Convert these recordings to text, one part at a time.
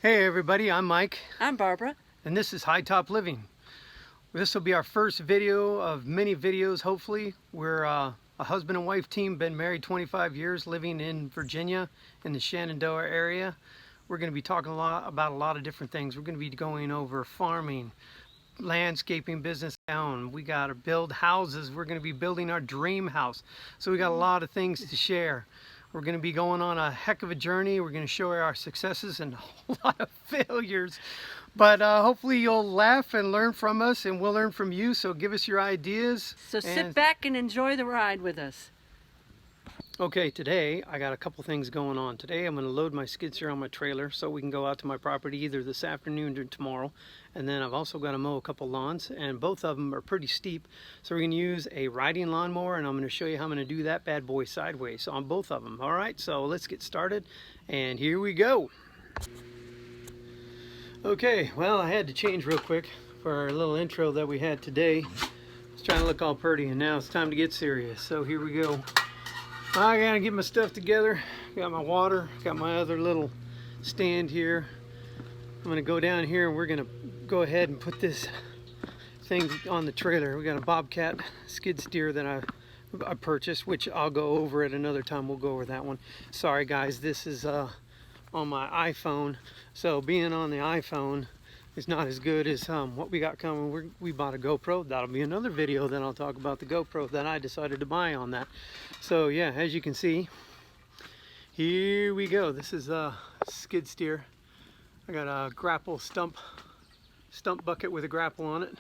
Hey everybody, I'm Mike. I'm Barbara. And this is High Top Living. This will be our first video of many videos, hopefully. We're a husband and wife team, been married 25 years, living in Virginia in the Shenandoah area. We're going to be talking about a lot of different things. We're going to be going over farming, landscaping business down. We got to build houses. We're going to be building our dream house. So we got a lot of things to share. We're going to be going on a heck of a journey. We're going to show our successes and a lot of failures. But hopefully you'll laugh and learn from us, and we'll learn from you. So give us your ideas. So sit back and enjoy the ride with us. Okay, today I got a couple things going on. Today I'm going to load my skid steer on my trailer so we can go out to my property either this afternoon or tomorrow. And then I've also got to mow a couple lawns, and both of them are pretty steep. So we're going to use a riding lawnmower, and I'm going to show you how I'm going to do that bad boy sideways on both of them. All right, so let's get started, and here we go. Okay, well, I had to change real quick for our little intro that we had today. I was trying to look all pretty, and now it's time to get serious. So here we go. I gotta get my stuff together. Got my water, got my other little stand here. I'm gonna go down here and we're gonna go ahead and put this thing on the trailer. We got a Bobcat skid steer that I purchased, which I'll go over at another time. We'll go over that one. Sorry guys, this is on my iPhone, so being on the iPhone is not as good as what we got coming. We bought a GoPro. That'll be another video. Then I'll talk about the GoPro that I decided to buy on that. So yeah, as you can see, here we go. This is a skid steer. I got a grapple stump bucket with a grapple on it,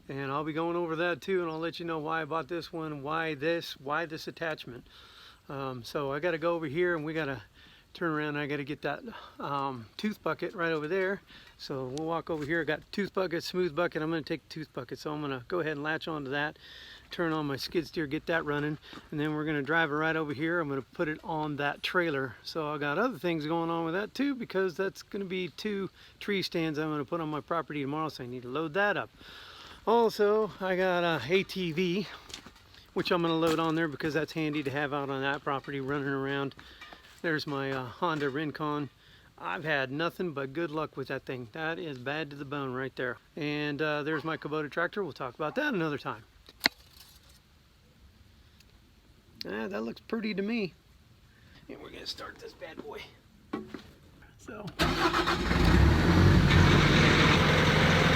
and I'll be going over that too, and I'll let you know why I bought this one, why this attachment. So I got to go over here, and we got to turn around. I got to get that tooth bucket right over there. So we'll walk over here. I got tooth bucket, smooth bucket. I'm going to take the tooth bucket, so I'm going to go ahead and latch onto that, turn on my skid steer, get that running, and then we're going to drive it right over here. I'm going to put it on that trailer. So I got other things going on with that too, because that's going to be 2 tree stands I'm going to put on my property tomorrow, so I need to load that up. Also, I got a ATV, which I'm going to load on there because that's handy to have out on that property running around. There's my Honda Rincon. I've had nothing but good luck with that thing. That is bad to the bone right there. And there's my Kubota tractor. We'll talk about that another time. That looks pretty to me. And we're gonna start this bad boy. So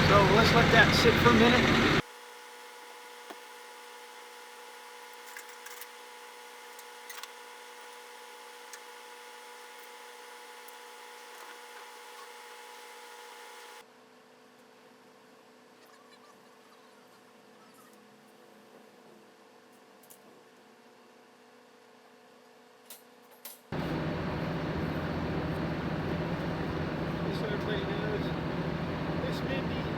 let's let that sit for a minute. Everybody knows this Mindy's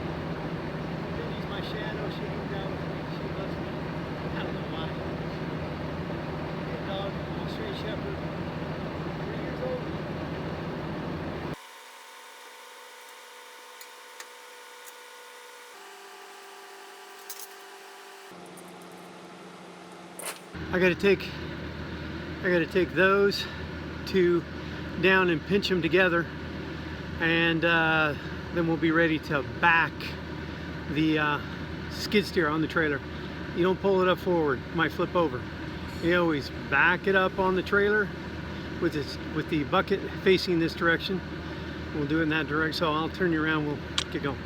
my shadow. She hangs out with me. She loves me. I don't know why. Good dog, Australian Shepherd, 3 years old. I gotta take those two down and pinch them together, and then we'll be ready to back the skid steer on the trailer. You don't pull it up forward, it might flip over. You always back it up on the trailer with the bucket facing this direction. We'll do it in that direction. So I'll turn you around, we'll get going.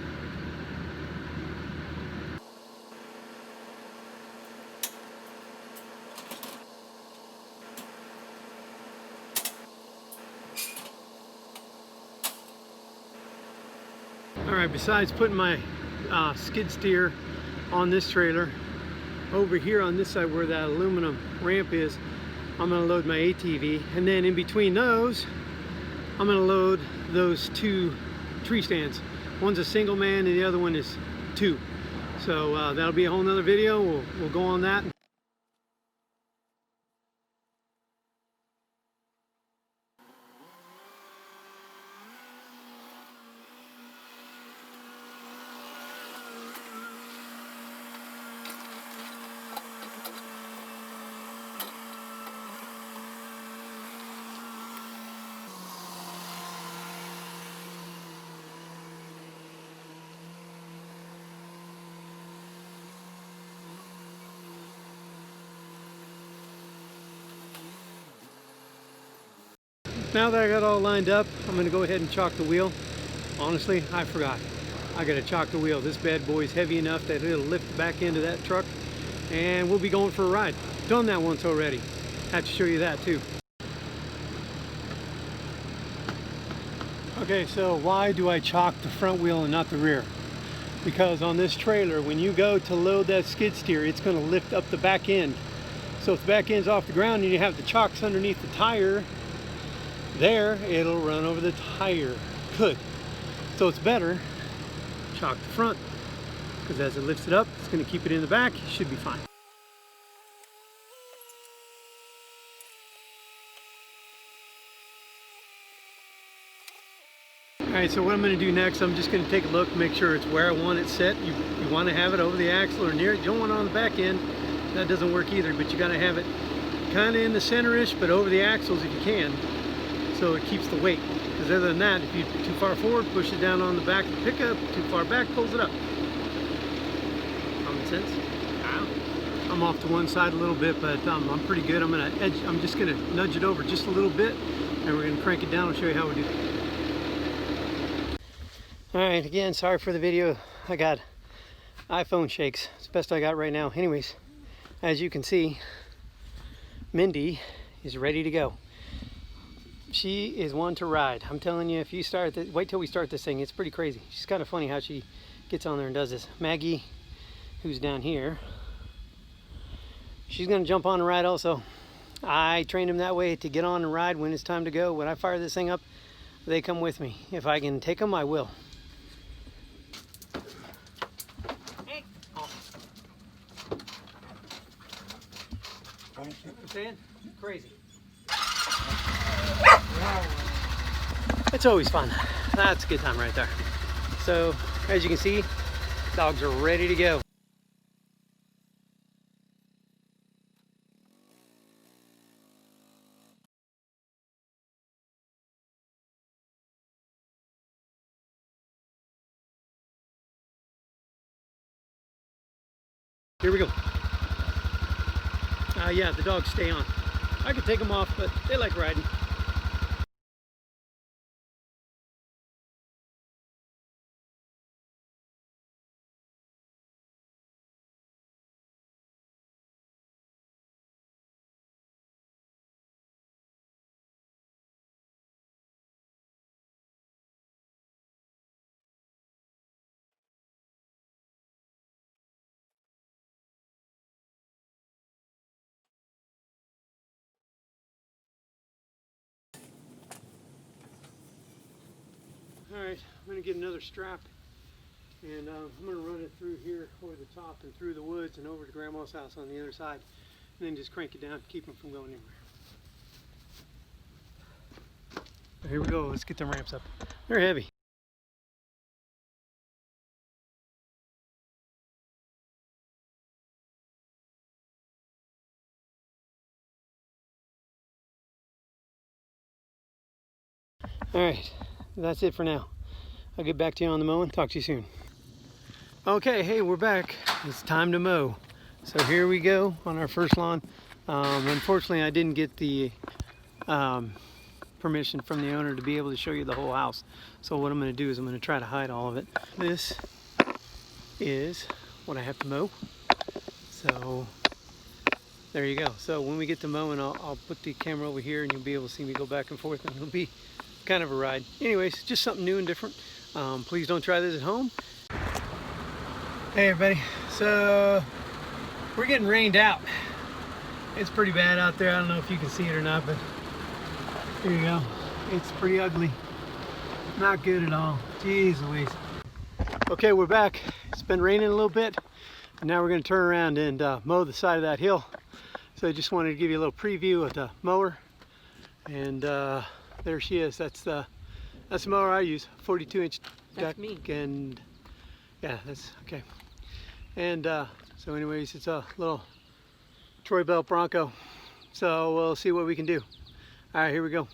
Alright, besides putting my skid steer on this trailer, over here on this side where that aluminum ramp is, I'm going to load my ATV, and then in between those, I'm going to load those 2 tree stands. One's a single man and the other one is 2. So that'll be a whole nother video. We'll go on that. Now that I got all lined up, I'm going to go ahead and chock the wheel. Honestly, I forgot. I got to chock the wheel. This bad boy is heavy enough that it'll lift the back end of that truck, and we'll be going for a ride. Done that once already. Have to show you that too. Okay, so why do I chock the front wheel and not the rear? Because on this trailer, when you go to load that skid steer, it's going to lift up the back end. So if the back end's off the ground and you have the chocks underneath the tire, there, it'll run over the tire. Good. So it's better chock the front, because as it lifts it up, it's going to keep it in the back. You should be fine. Alright, so what I'm going to do next, I'm just going to take a look, make sure it's where I want it set. You want to have it over the axle or near it. You don't want it on the back end. That doesn't work either, but you got to have it kind of in the center-ish, but over the axles if you can, so it keeps the weight. Because other than that, if you're too far forward, push it down on the back of the pickup, too far back, pulls it up. Common sense? I'm off to one side a little bit, but I'm pretty good. I'm just going to nudge it over just a little bit, and we're going to crank it down. I'll show you how we do that. Alright, again, sorry for the video. I got iPhone shakes. It's the best I got right now. Anyways, as you can see, Mindy is ready to go. She is one to ride. I'm telling you, if you start, wait till we start this thing. It's pretty crazy. She's kind of funny how she gets on there and does this. Maggie, who's down here, she's going to jump on and ride also. I trained them that way to get on and ride when it's time to go. When I fire this thing up, they come with me. If I can take them, I will. You know what I'm saying? Crazy. It's always fun. That's a good time right there. So, as you can see, dogs are ready to go. Here we go. Yeah, the dogs stay on. I could take them off, but they like riding. Alright, I'm going to get another strap, and I'm going to run it through here over the top and through the woods and over to Grandma's house on the other side, and then just crank it down to keep them from going anywhere. Here we go, let's get them ramps up. They're heavy. Alright, that's it for now. I'll get back to you on the mowing. Talk to you soon. Okay, hey, we're back. It's time to mow. So here we go on our first lawn. Unfortunately, I didn't get the permission from the owner to be able to show you the whole house. So what I'm going to do is I'm going to try to hide all of it. This is what I have to mow. So there you go. So when we get to mowing, I'll put the camera over here and you'll be able to see me go back and forth, and it'll be kind of a ride. Anyways, just something new and different. Please don't try this at home. Hey everybody, so we're getting rained out. It's pretty bad out there. I don't know if you can see it or not, but here you go. It's pretty ugly. Not good at all. Jeez Louise. Okay, we're back. It's been raining a little bit, and now we're going to turn around and mow the side of that hill. So I just wanted to give you a little preview of the mower, and there she is. That's the mower I use, 42-inch deck. me. And yeah, that's okay. And so anyways, it's a little Troy Belt Bronco. So we'll see what we can do. All right, here we go.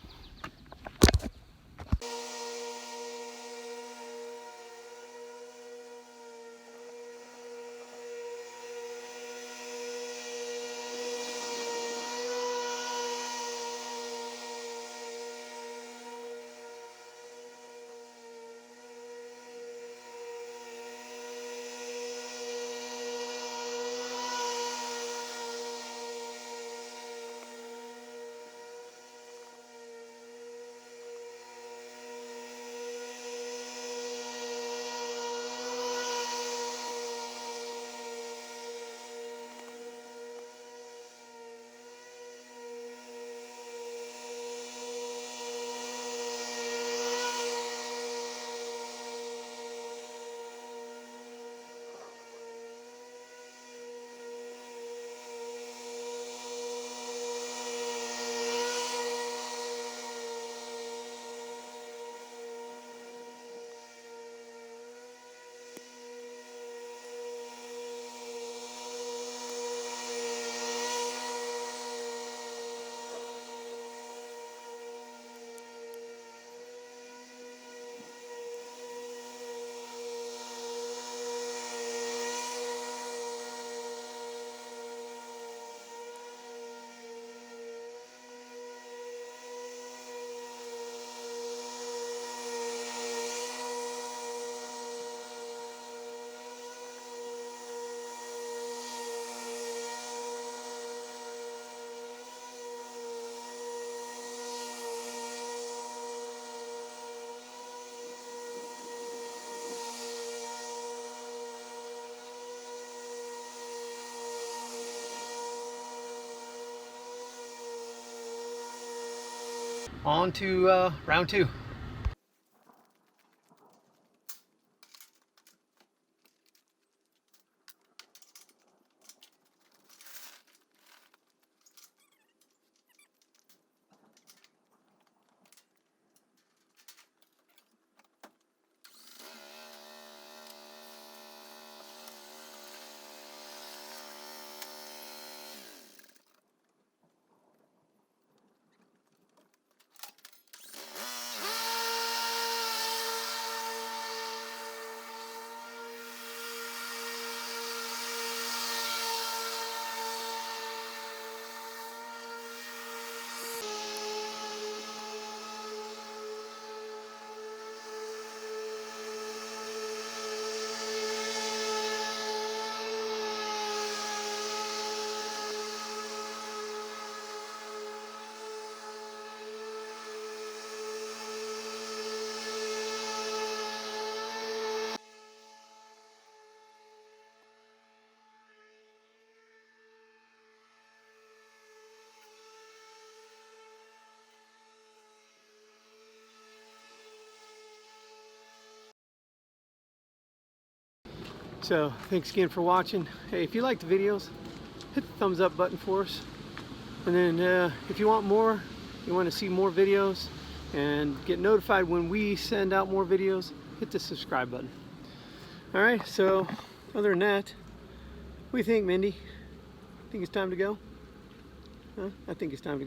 on to round 2. So thanks again for watching. Hey, if you like the videos, hit the thumbs up button for us. And then if you want more, you want to see more videos and get notified when we send out more videos, hit the subscribe button. Alright, so other than that, what do you think, Mindy? Think it's time to go? Huh? I think it's time to go.